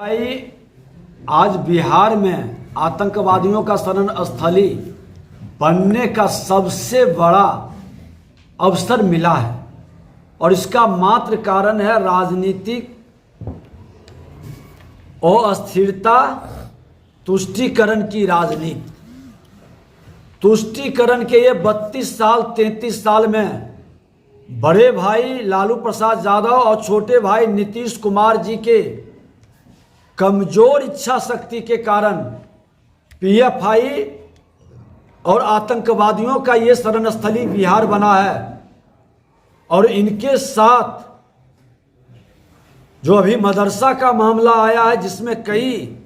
भाई, आज बिहार में आतंकवादियों का शरण स्थली बनने का सबसे बड़ा अवसर मिला है और इसका मात्र कारण है राजनीतिक अस्थिरता, तुष्टीकरण की राजनीति। तुष्टीकरण के ये 32 साल 33 साल में बड़े भाई लालू प्रसाद यादव और छोटे भाई नीतीश कुमार जी के कमजोर इच्छा शक्ति के कारण पीएफआई और आतंकवादियों का ये शरणस्थली बिहार बना है। और इनके साथ जो अभी मदरसा का मामला आया है, जिसमें कई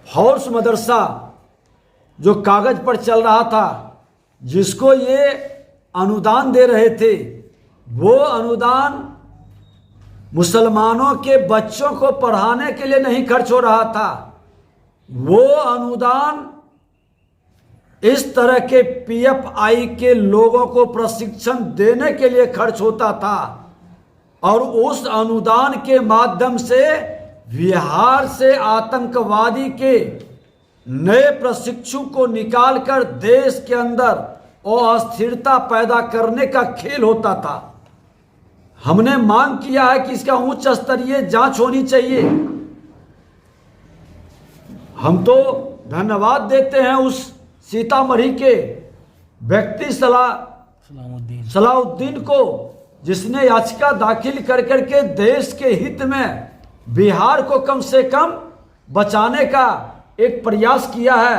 हॉर्स मदरसा जो कागज पर चल रहा था, जिसको ये अनुदान दे रहे थे, वो अनुदान मुसलमानों के बच्चों को पढ़ाने के लिए नहीं खर्च हो रहा था। वो अनुदान इस तरह के पीएफआई के लोगों को प्रशिक्षण देने के लिए खर्च होता था। और उस अनुदान के माध्यम से बिहार से आतंकवादी के नए प्रशिक्षु को निकालकर देश के अंदर अस्थिरता पैदा करने का खेल होता था। हमने मांग किया है कि इसका उच्च स्तरीय जांच होनी चाहिए। हम तो धन्यवाद देते हैं उस सीतामढ़ी के व्यक्ति सलाउद्दीन को, जिसने याचिका दाखिल कर करके देश के हित में बिहार को कम से कम बचाने का एक प्रयास किया है।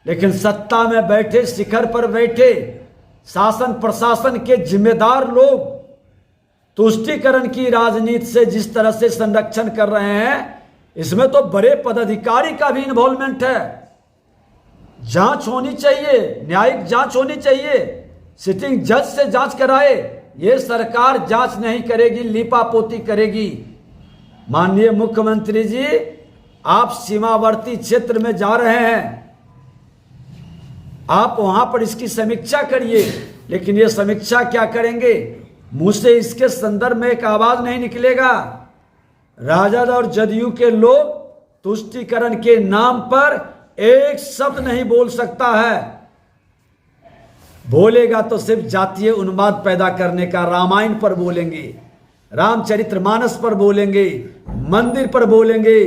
लेकिन सत्ता में बैठे, शिखर पर बैठे शासन प्रशासन के जिम्मेदार लोग तुष्टीकरण की राजनीति से जिस तरह से संरक्षण कर रहे हैं, इसमें तो बड़े पदाधिकारी का भी इन्वॉल्वमेंट है। जांच होनी चाहिए, न्यायिक जांच होनी चाहिए, सिटिंग जज से जांच कराए। ये सरकार जांच नहीं करेगी, लीपापोती करेगी। माननीय मुख्यमंत्री जी, आप सीमावर्ती क्षेत्र में जा रहे हैं, आप वहां पर इसकी समीक्षा करिए। लेकिन ये समीक्षा क्या करेंगे? मुंह से इसके संदर्भ में एक आवाज नहीं निकलेगा। राजद और जदयू के लोग तुष्टीकरण के नाम पर एक शब्द नहीं बोल सकता है। बोलेगा तो सिर्फ जातीय उन्माद पैदा करने का। रामायण पर बोलेंगे, रामचरितमानस पर बोलेंगे, मंदिर पर बोलेंगे,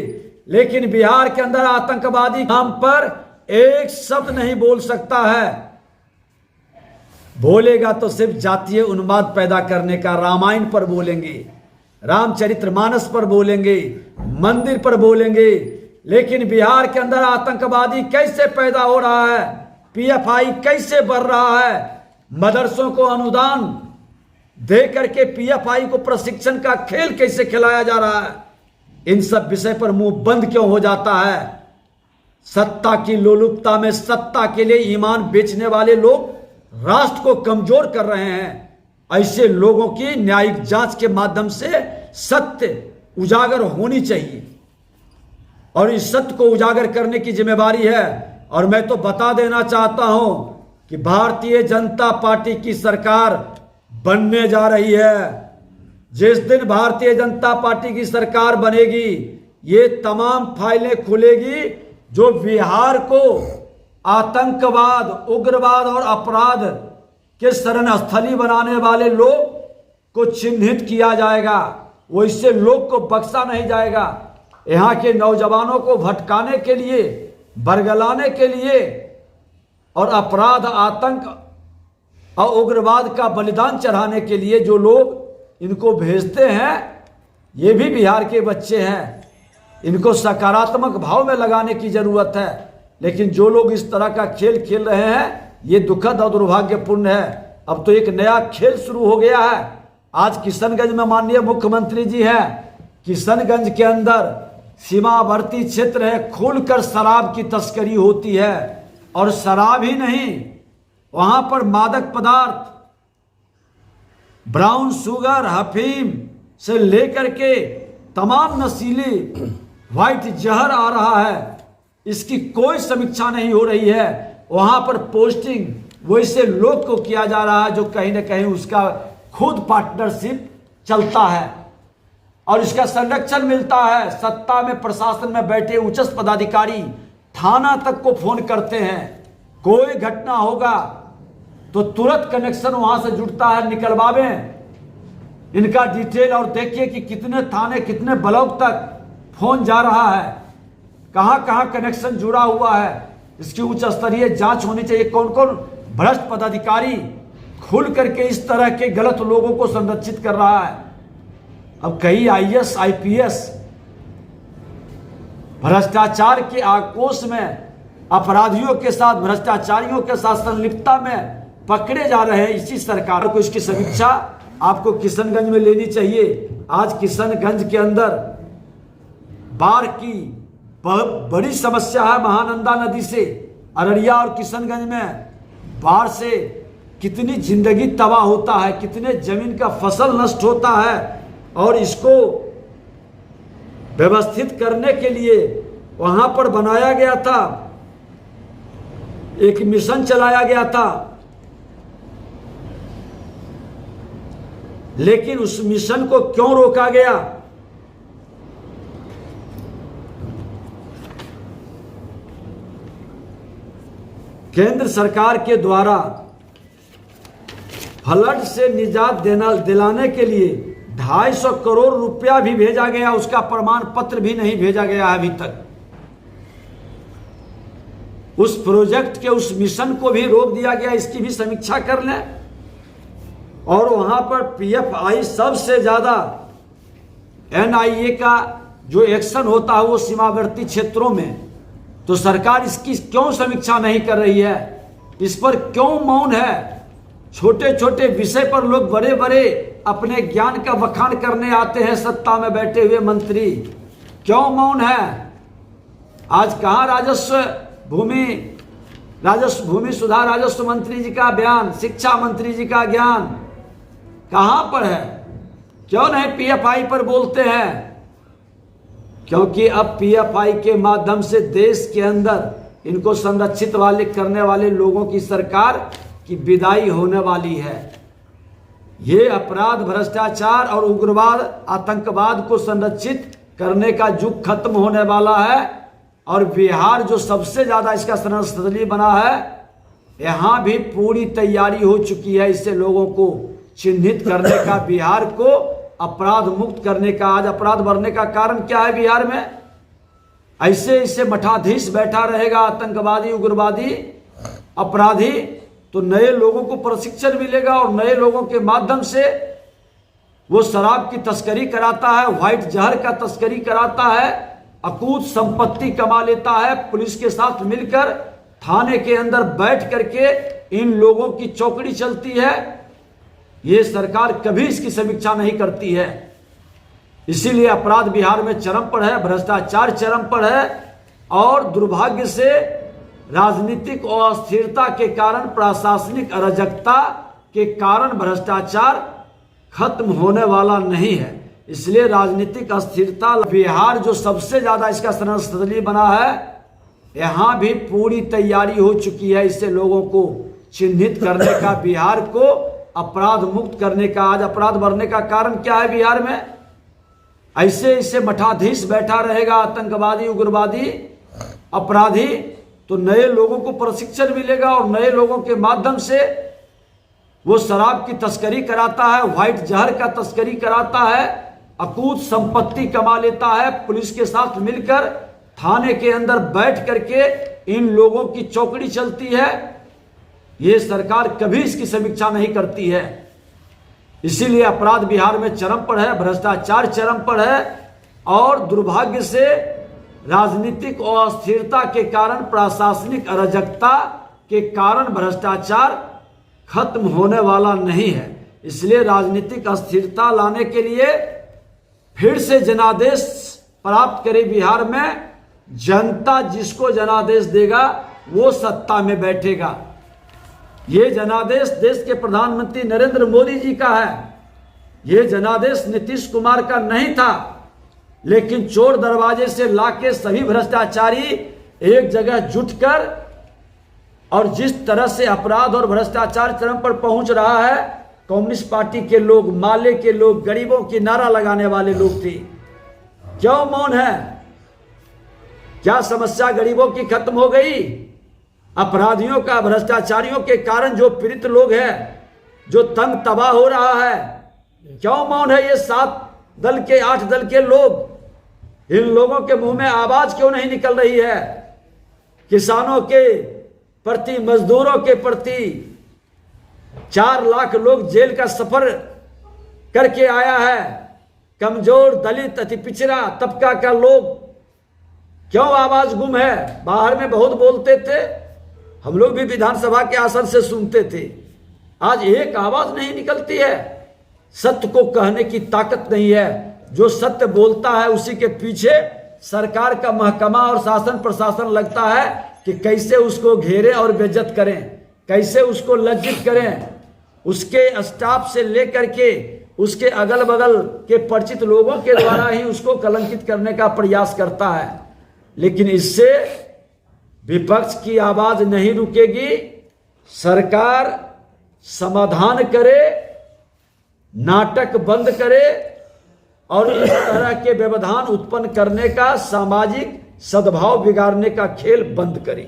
लेकिन बिहार के अंदर आतंकवादी नाम पर एक शब्द नहीं बोल सकता है। बोलेगा तो सिर्फ जातीय उन्माद पैदा करने का। रामायण पर बोलेंगे, रामचरितमानस पर बोलेंगे, मंदिर पर बोलेंगे, लेकिन बिहार के अंदर आतंकवादी कैसे पैदा हो रहा है, पीएफआई कैसे बढ़ रहा है, मदरसों को अनुदान दे करके पीएफआई को प्रशिक्षण का खेल कैसे खिलाया जा रहा है, इन सब विषय पर मुंह बंद क्यों हो जाता है? सत्ता की लोलुपता में सत्ता के लिए ईमान बेचने वाले लोग राष्ट्र को कमजोर कर रहे हैं। ऐसे लोगों की न्यायिक जांच के माध्यम से सत्य उजागर होनी चाहिए और इस सत्य को उजागर करने की जिम्मेदारी है। और मैं तो बता देना चाहता हूं कि भारतीय जनता पार्टी की सरकार बनने जा रही है। जिस दिन भारतीय जनता पार्टी की सरकार बनेगी, ये तमाम फाइलें खुलेगी जो बिहार को आतंकवाद, उग्रवाद और अपराध के शरण स्थली बनाने वाले लोग को चिन्हित किया जाएगा। वो इससे लोग को बख्शा नहीं जाएगा। यहाँ के नौजवानों को भटकाने के लिए, बरगलाने के लिए और अपराध, आतंक और उग्रवाद का बलिदान चढ़ाने के लिए जो लोग इनको भेजते हैं, ये भी बिहार के बच्चे हैं। इनको सकारात्मक भाव में लगाने की जरूरत है। लेकिन जो लोग इस तरह का खेल खेल रहे हैं, ये दुखद और दुर्भाग्यपूर्ण है। अब तो एक नया खेल शुरू हो गया है। आज किशनगंज में माननीय मुख्यमंत्री जी हैं। किशनगंज के अंदर सीमावर्ती क्षेत्र है, खुलकर शराब की तस्करी होती है। और शराब ही नहीं, वहां पर मादक पदार्थ, ब्राउन शुगर, अफीम से लेकर के तमाम नशीली व्हाइट जहर आ रहा है। इसकी कोई समीक्षा नहीं हो रही है। वहां पर पोस्टिंग वैसे लोग को किया जा रहा है जो कहीं ना कहीं उसका खुद पार्टनरशिप चलता है। और इसका संरक्षण मिलता है। सत्ता में, प्रशासन में बैठे उच्च पदाधिकारी थाना तक को फोन करते हैं। कोई घटना होगा तो तुरंत कनेक्शन वहां से जुड़ता है, निकलवावे इनका डिटेल और देखिए कि कितने थाने, कितने ब्लॉक तक फोन जा रहा है, कहां कहां कनेक्शन जुड़ा हुआ है। इसकी उच्च स्तरीय जांच होनी चाहिए। कौन कौन भ्रष्ट पदाधिकारी खुल करके इस तरह के गलत लोगों को संरक्षित कर रहा है। अब कई आईएएस, आईपीएस भ्रष्टाचार के आक्रोश में अपराधियों के साथ, भ्रष्टाचारियों के साथ संलिप्तता में पकड़े जा रहे हैं। इसी सरकार को इसकी समीक्षा आपको किशनगंज में लेनी चाहिए। आज किशनगंज के अंदर बाढ़ की बहुत बड़ी समस्या है। महानंदा नदी से अररिया और किशनगंज में बाढ़ से कितनी जिंदगी तबाह होता है, कितने जमीन का फसल नष्ट होता है। और इसको व्यवस्थित करने के लिए वहां पर बनाया गया था, एक मिशन चलाया गया था, लेकिन उस मिशन को क्यों रोका गया? केंद्र सरकार के द्वारा फ्लड से निजात दिलाने के लिए 250 करोड़ रुपया भी भेजा गया, उसका प्रमाण पत्र भी नहीं भेजा गया है अभी तक। उस प्रोजेक्ट के, उस मिशन को भी रोक दिया गया। इसकी भी समीक्षा कर लें। और वहां पर पीएफआई सबसे ज्यादा, एनआईए का जो एक्शन होता है वो सीमावर्ती क्षेत्रों में, तो सरकार इसकी क्यों समीक्षा नहीं कर रही है? इस पर क्यों मौन है? छोटे छोटे विषय पर लोग बड़े बड़े अपने ज्ञान का बखान करने आते हैं, सत्ता में बैठे हुए मंत्री क्यों मौन है? आज कहां भूमि सुधार राजस्व मंत्री जी का बयान, शिक्षा मंत्री जी का ज्ञान कहां पर है? क्यों नहीं पीएफआई पर बोलते हैं? क्योंकि अब पीएफआई के माध्यम से देश के अंदर इनको संरक्षित करने वाले लोगों की सरकार की विदाई होने वाली है। ये अपराध, भ्रष्टाचार और उग्रवाद, आतंकवाद को संरक्षित करने का युग खत्म होने वाला है। और बिहार जो सबसे ज्यादा इसका शरणस्थली बना है, यहां भी पूरी तैयारी हो चुकी है इससे लोगों को चिन्हित करने का, बिहार को अपराध मुक्त करने का। आज अपराध बढ़ने का कारण क्या है बिहार में? ऐसे मठाधीश बैठा रहेगा, आतंकवादी, उग्रवादी, अपराधी, तो नए लोगों को प्रशिक्षण मिलेगा और नए लोगों के माध्यम से वो शराब की तस्करी कराता है, व्हाइट जहर का तस्करी कराता है, अकूत संपत्ति कमा लेता है। पुलिस के साथ मिलकर थाने के अंदर बैठ करके इन लोगों की चौकड़ी चलती है। ये सरकार कभी इसकी समीक्षा नहीं करती है। इसीलिए अपराध बिहार में चरम पर है, भ्रष्टाचार चरम पर है। और दुर्भाग्य से राजनीतिक अस्थिरता के कारण, प्रशासनिक अराजकता के कारण भ्रष्टाचार खत्म होने वाला नहीं है। इसलिए राजनीतिक अस्थिरता, बिहार जो सबसे ज्यादा इसका शरणस्थली बना है, यहां भी पूरी तैयारी हो चुकी है इससे लोगों को चिन्हित करने का, बिहार को अपराध मुक्त करने का। आज अपराध बढ़ने का कारण क्या है बिहार में? ऐसे मठाधीश बैठा रहेगा, आतंकवादी, उग्रवादी, अपराधी, तो नए लोगों को प्रशिक्षण मिलेगा और नए लोगों के माध्यम से वो शराब की तस्करी कराता है, व्हाइट जहर का तस्करी कराता है, अकूत संपत्ति कमा लेता है। पुलिस के साथ मिलकर थाने के अंदर बैठ करके इन लोगों की चौकड़ी चलती है। ये सरकार कभी इसकी समीक्षा नहीं करती है। इसीलिए अपराध बिहार में चरम पर है, भ्रष्टाचार चरम पर है। और दुर्भाग्य से राजनीतिक अस्थिरता के कारण, प्रशासनिक अराजकता के कारण भ्रष्टाचार खत्म होने वाला नहीं है। इसलिए राजनीतिक अस्थिरता लाने के लिए फिर से जनादेश प्राप्त करे बिहार में। जनता जिसको जनादेश देगा वो सत्ता में बैठेगा। ये जनादेश देश के प्रधानमंत्री नरेंद्र मोदी जी का है। ये जनादेश नीतीश कुमार का नहीं था, लेकिन चोर दरवाजे से लाके सभी भ्रष्टाचारी एक जगह जुटकर, और जिस तरह से अपराध और भ्रष्टाचार चरम पर पहुंच रहा है, कम्युनिस्ट पार्टी के लोग, माले के लोग, गरीबों की नारा लगाने वाले लोग थे। क्यों मौन है? क्या समस्या गरीबों की खत्म हो गई? अपराधियों का, भ्रष्टाचारियों के कारण जो पीड़ित लोग हैं, जो तंग तबाह हो रहा है, क्यों मौन है ये 7 दल के, 8 दल के लोग? इन लोगों के मुंह में आवाज क्यों नहीं निकल रही है? किसानों के प्रति, मजदूरों के प्रति 4 लाख लोग जेल का सफर करके आया है। कमजोर, दलित, अति पिछड़ा तबका का लोग, क्यों आवाज गुम है? बाहर में बहुत बोलते थे, हम लोग भी विधानसभा के आसन से सुनते थे, आज एक आवाज नहीं निकलती है। सत्य को कहने की ताकत नहीं है। जो सत्य बोलता है उसी के पीछे सरकार का महकमा और शासन प्रशासन लगता है कि कैसे उसको घेरे और बेइज्जत करें, कैसे उसको लज्जित करें। उसके स्टाफ से लेकर के उसके अगल बगल के परिचित लोगों के द्वारा ही उसको कलंकित करने का प्रयास करता है। लेकिन इससे विपक्ष की आवाज नहीं रुकेगी। सरकार समाधान करे, नाटक बंद करे और इस तरह के व्यवधान उत्पन्न करने का, सामाजिक सद्भाव बिगाड़ने का खेल बंद करे।